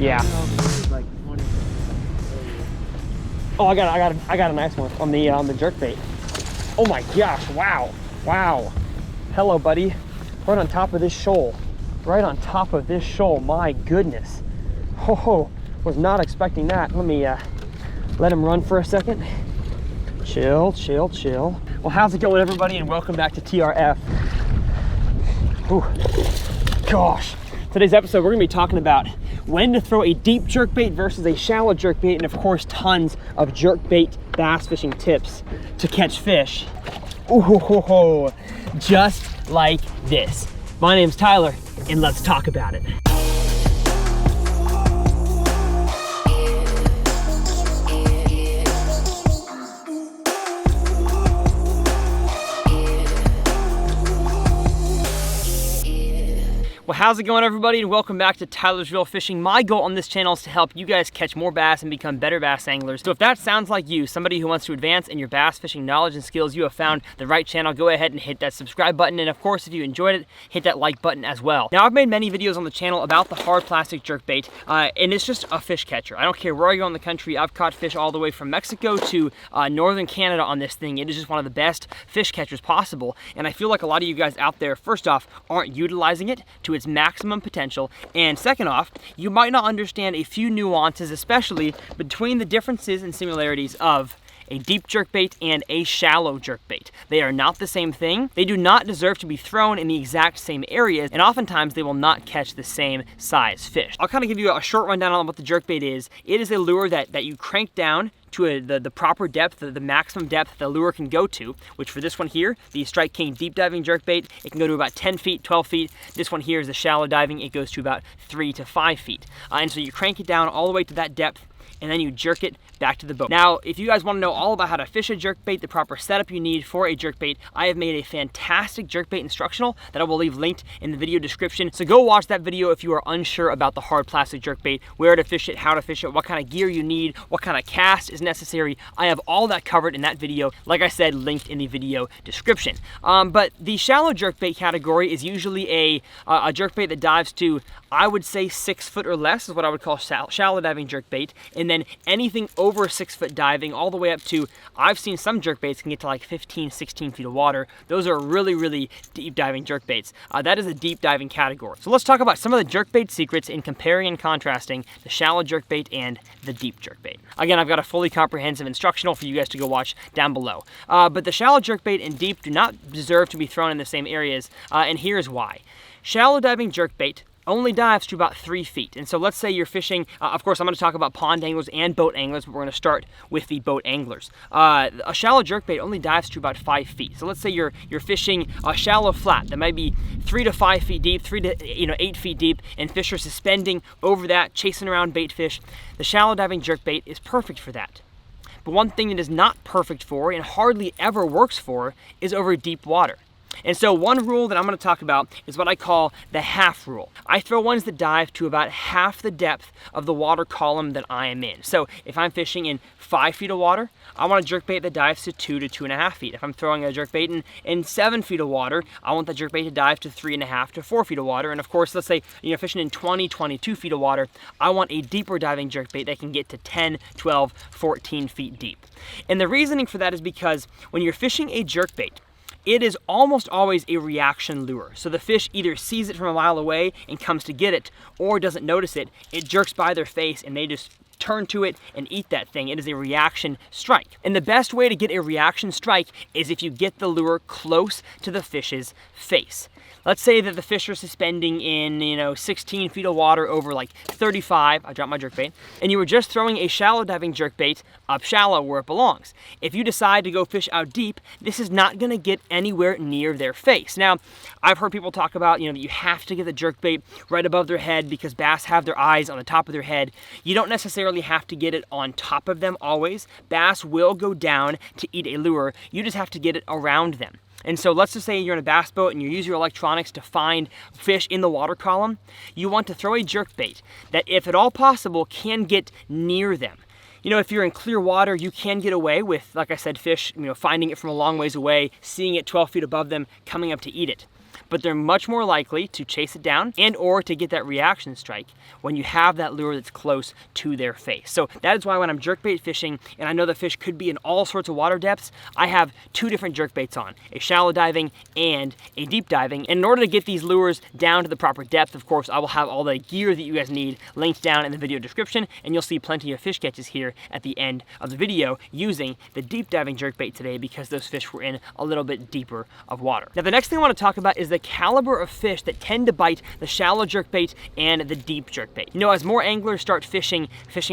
Yeah. Oh, I got a nice one on the jerkbait. Oh my gosh! Wow, wow. Hello, buddy. Right on top of this shoal. Right on top of this shoal. My goodness. Oh, was not expecting that. Let me let him run for a second. Chill, chill, chill. Well, how's it going, everybody, and welcome back to TRF. Ooh. Gosh. Today's episode, we're gonna be talking about when to throw a deep jerkbait versus a shallow jerkbait, and of course, tons of jerkbait bass fishing tips to catch fish. Ooh, just like this. My name's Tyler, and let's talk about it. Well, how's it going, everybody, and welcome back to Tyler's Real Fishing. My goal on this channel is to help you guys catch more bass and become better bass anglers. So if that sounds like you, somebody who wants to advance in your bass fishing knowledge and skills, you have found the right channel. Go ahead and hit that subscribe button, and of course, if you enjoyed it, hit that like button as well. Now, I've made many videos on the channel about the hard plastic jerkbait, and it's just a fish catcher. I don't care where I go in the country. I've caught fish all the way from Mexico to northern Canada on this thing. It is just one of the best fish catchers possible, and I feel like a lot of you guys out there, first off, aren't utilizing it to its maximum potential, and second off, you might not understand a few nuances, especially between the differences and similarities of a deep jerkbait and a shallow jerkbait. They are not the same thing. They do not deserve to be thrown in the exact same areas, and oftentimes they will not catch the same size fish. I'll kind of give you a short rundown on what the jerkbait is. It is a lure that you crank down to the proper depth, the maximum depth the lure can go to, which for this one here, the Strike King deep diving jerkbait, it can go to about 10 feet, 12 feet. This one here is the shallow diving, it goes to about 3 to 5 feet. And so you crank it down all the way to that depth, and then you jerk it back to the boat. Now, if you guys want to know all about how to fish a jerkbait, the proper setup you need for a jerkbait, I have made a fantastic jerkbait instructional that I will leave linked in the video description. So go watch that video if you are unsure about the hard plastic jerkbait, where to fish it, how to fish it, what kind of gear you need, what kind of cast is necessary. I have all that covered in that video, like I said, linked in the video description. But the shallow jerkbait category is usually a jerkbait that dives to, I would say, 6 foot or less is what I would call shallow diving jerkbait, and then anything over 6 foot diving all the way up to, I've seen some jerkbaits can get to like 15, 16 feet of water. Those are really, really deep diving jerkbaits. That is a deep diving category. So let's talk about some of the jerkbait secrets in comparing and contrasting the shallow jerkbait and the deep jerkbait. Again, I've got a fully comprehensive instructional for you guys to go watch down below. But the shallow jerkbait and deep do not deserve to be thrown in the same areas, and here's why. Shallow diving jerkbait only dives to about 3 feet. And so let's say you're fishing, of course I'm going to talk about pond anglers and boat anglers, but we're going to start with the boat anglers. A shallow jerkbait only dives to about 5 feet. So let's say you're fishing a shallow flat that might be 3 to 5 feet deep, 3 to 8 feet deep, and fish are suspending over that, chasing around bait fish. The shallow diving jerkbait is perfect for that. But one thing it is not perfect for, and hardly ever works for, is over deep water. And so one rule that I'm going to talk about is what I call the half rule. I throw ones that dive to about half the depth of the water column that I am in. So if I'm fishing in 5 feet of water, I want a jerkbait that dives to 2 to 2.5 feet. If I'm throwing a jerkbait in 7 feet of water, I want that jerkbait to dive to 3.5 to 4 feet of water. And of course, let's say you're fishing in 20, 22 feet of water, I want a deeper diving jerkbait that can get to 10, 12, 14 feet deep. And the reasoning for that is because when you're fishing a jerkbait, it is almost always a reaction lure. So the fish either sees it from a mile away and comes to get it, or doesn't notice it. It jerks by their face and they just turn to it and eat that thing. It is a reaction strike. And the best way to get a reaction strike is if you get the lure close to the fish's face. Let's say that the fish are suspending in, 16 feet of water over like 35, I dropped my jerkbait, and you were just throwing a shallow diving jerkbait up shallow where it belongs. If you decide to go fish out deep, this is not gonna get anywhere near their face. Now, I've heard people talk about, that you have to get the jerkbait right above their head because bass have their eyes on the top of their head. You don't necessarily have to get it on top of them always. Bass will go down to eat a lure. You just have to get it around them. And so let's just say you're in a bass boat and you use your electronics to find fish in the water column. You want to throw a jerkbait that, if at all possible, can get near them. If you're in clear water, you can get away with, like I said, fish, finding it from a long ways away, seeing it 12 feet above them, coming up to eat it. but they're much more likely to chase it down and or to get that reaction strike when you have that lure that's close to their face. So that is why when I'm jerkbait fishing and I know the fish could be in all sorts of water depths, I have two different jerkbaits on, a shallow diving and a deep diving. And in order to get these lures down to the proper depth, of course, I will have all the gear that you guys need linked down in the video description, and you'll see plenty of fish catches here at the end of the video using the deep diving jerkbait today because those fish were in a little bit deeper of water. Now, the next thing I want to talk about is the caliber of fish that tend to bite the shallow jerkbait and the deep jerkbait. You know, as more anglers start fishing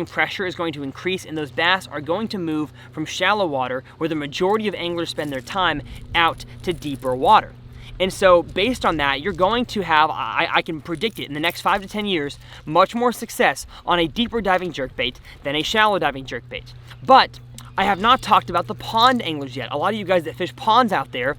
pressure is going to increase, and those bass are going to move from shallow water, where the majority of anglers spend their time, out to deeper water. And so based on that, you're going to have, I can predict it, in the next 5 to 10 years, much more success on a deeper diving jerkbait than a shallow diving jerkbait. But I have not talked about the pond anglers yet. A lot of you guys that fish ponds out there,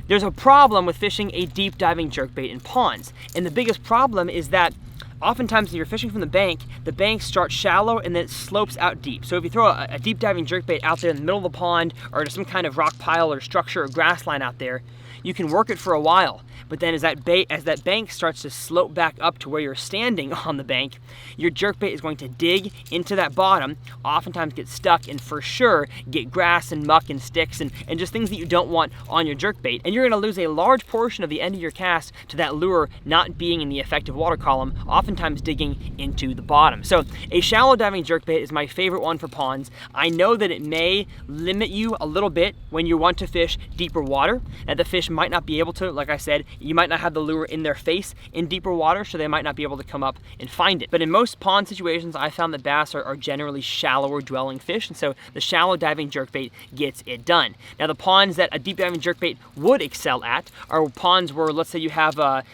there's a problem with fishing a deep diving jerkbait in ponds. And the biggest problem is that oftentimes when you're fishing from the bank starts shallow and then it slopes out deep. So if you throw a deep diving jerkbait out there in the middle of the pond or to some kind of rock pile or structure or grass line out there, you can work it for a while. But then as that bank starts to slope back up to where you're standing on the bank, your jerkbait is going to dig into that bottom, oftentimes get stuck, and for sure get grass and muck and sticks and just things that you don't want on your jerkbait. And you're gonna lose a large portion of the end of your cast to that lure not being in the effective water column, oftentimes digging into the bottom. So a shallow diving jerkbait is my favorite one for ponds. I know that it may limit you a little bit when you want to fish deeper water, that the fish might not be able to, like I said, you might not have the lure in their face in deeper water, so they might not be able to come up and find it. But in most pond situations, I found that bass are generally shallower dwelling fish, and so the shallow diving jerkbait gets it done. Now, the ponds that a deep diving jerkbait would excel at are ponds where, let's say you have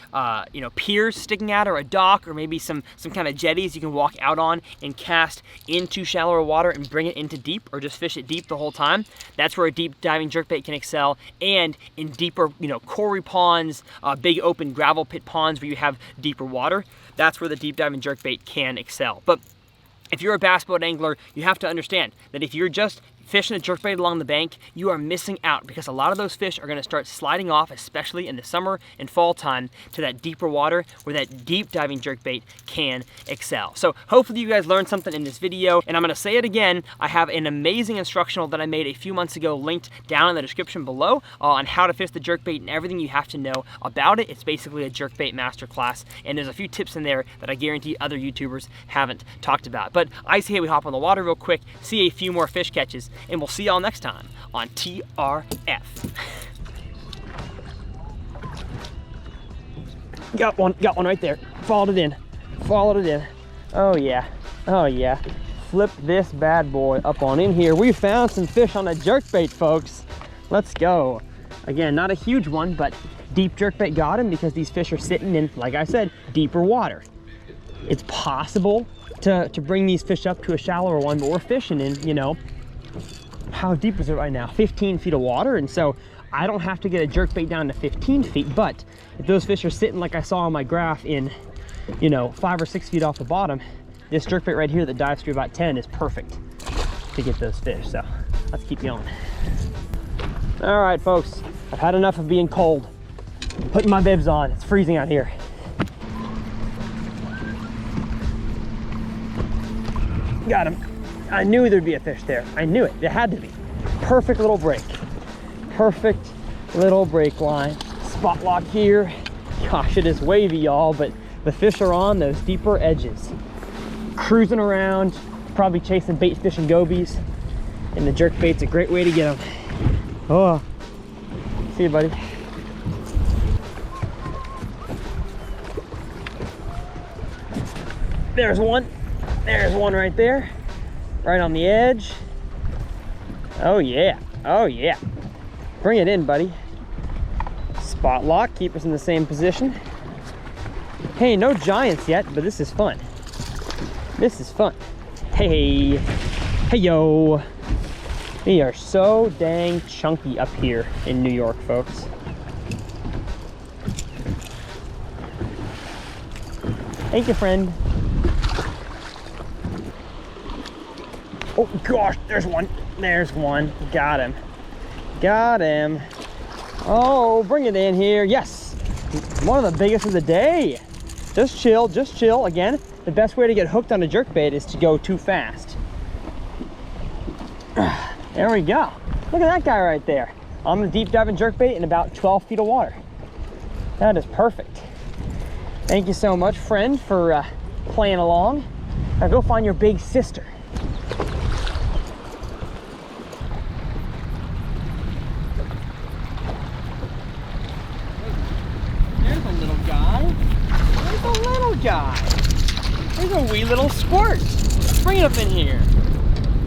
piers sticking out, or a dock, or maybe some kind of jetties you can walk out on and cast into shallower water and bring it into deep, or just fish it deep the whole time. That's where a deep diving jerkbait can excel. And in deeper, quarry ponds, big open gravel pit ponds where you have deeper water, that's where the deep diving jerkbait can excel. But if you're a bass boat angler, you have to understand that if you're just fishing a jerkbait along the bank, you are missing out, because a lot of those fish are going to start sliding off, especially in the summer and fall time, to that deeper water where that deep diving jerkbait can excel. So hopefully you guys learned something in this video, and I'm going to say it again. I have an amazing instructional that I made a few months ago linked down in the description below on how to fish the jerkbait and everything you have to know about it. It's basically a jerkbait masterclass, and there's a few tips in there that I guarantee other YouTubers haven't talked about. But I say we hop on the water real quick, see a few more fish catches, and we'll see y'all next time on TRF. Got one right there. Followed it in. Oh yeah. Flip this bad boy up on in here. We found some fish on a jerkbait, folks. Let's go. Again, not a huge one, but deep jerkbait got him because these fish are sitting in, like I said, deeper water. It's possible to bring these fish up to a shallower one, but we're fishing in, how deep is it right now? 15 feet of water. And so I don't have to get a jerkbait down to 15 feet, but if those fish are sitting like I saw on my graph in, 5 or 6 feet off the bottom, this jerkbait right here that dives through about 10 is perfect to get those fish. So let's keep going. All right, folks, I've had enough of being cold. I'm putting my bibs on. It's freezing out here. Got him. I knew there'd be a fish there. I knew it. It had to be. Perfect little break. Perfect little break line. Spot lock here. Gosh, it is wavy, y'all, but the fish are on those deeper edges. Cruising around, probably chasing bait fish and gobies. And the jerkbait's a great way to get them. Oh, see you, buddy. There's one. There's one right there. Right on the edge. Oh yeah, oh yeah. Bring it in, buddy. Spot lock, keep us in the same position. Hey, no giants yet, but this is fun. This is fun. Hey, hey yo. We are so dang chunky up here in New York, folks. Thank you, friend. Oh gosh, there's one. There's one. Got him. Got him. Oh, bring it in here. Yes. One of the biggest of the day. Just chill, just chill. Again, the best way to get hooked on a jerkbait is to go too fast. There we go. Look at that guy right there. I'm gonna deep dive in jerkbait in about 12 feet of water. That is perfect. Thank you so much, friend, for playing along. Now go find your big sister. There's a little guy. There's a little guy. There's a wee little squirt. Bring it up in here.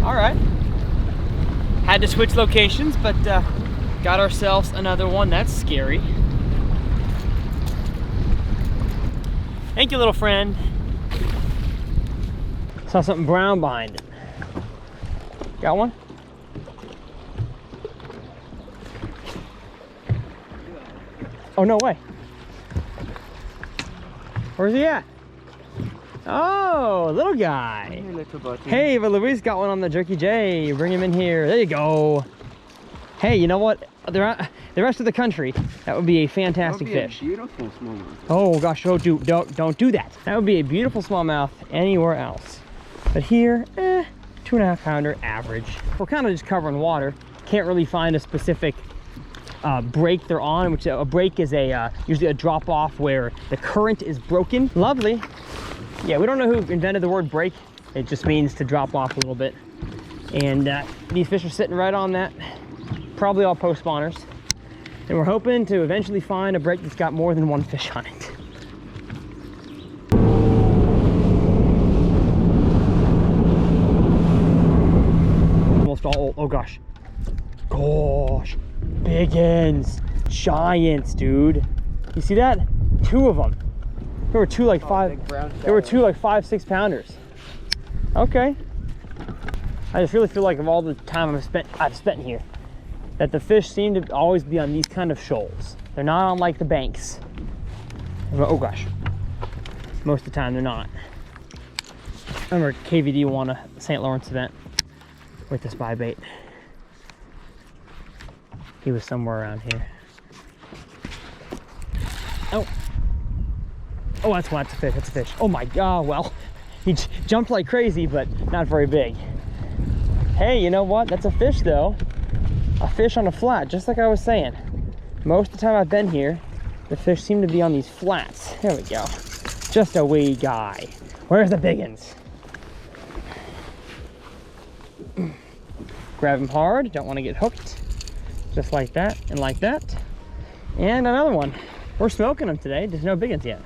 All right. Had to switch locations, but got ourselves another one. That's scary. Thank you, little friend. Saw something brown behind it. Got one? Oh, no way. Where's he at? Oh, little guy. Hey, but Luis got one on the Jerky J. Bring him in here. There you go. Hey, you know what? The rest of the country, that would be a fantastic fish. Beautiful smallmouth. Oh gosh, don't do that. That would be a beautiful smallmouth anywhere else. But here, 2.5 pounder average. We're kind of just covering water. Can't really find a specific break they're on, which a break is usually a drop off where the current is broken. Lovely. Yeah, we don't know who invented the word break. It just means to drop off a little bit. And these fish are sitting right on that. Probably all post spawners. And we're hoping to eventually find a break that's got more than one fish on it. Almost all, oh gosh. Gosh, biggins, giants, dude. You see that? 2 of them. There were two like 5, 6 pounders. Okay. I just really feel like of all the time I've spent here, that the fish seem to always be on these kind of shoals. They're not on like the banks. Oh gosh. Most of the time they're not. I remember KVD won a St. Lawrence event with the spy bait. He was somewhere around here. Oh. Oh, that's a fish, that's a fish. Oh my God, well, he jumped like crazy, but not very big. Hey, you know what? That's a fish though. A fish on a flat, just like I was saying. Most of the time I've been here, the fish seem to be on these flats. There we go. Just a wee guy. Where's the biggins? Grab him hard, don't want to get hooked. Just like that and like that. And another one. We're smoking them today, there's no biggins yet.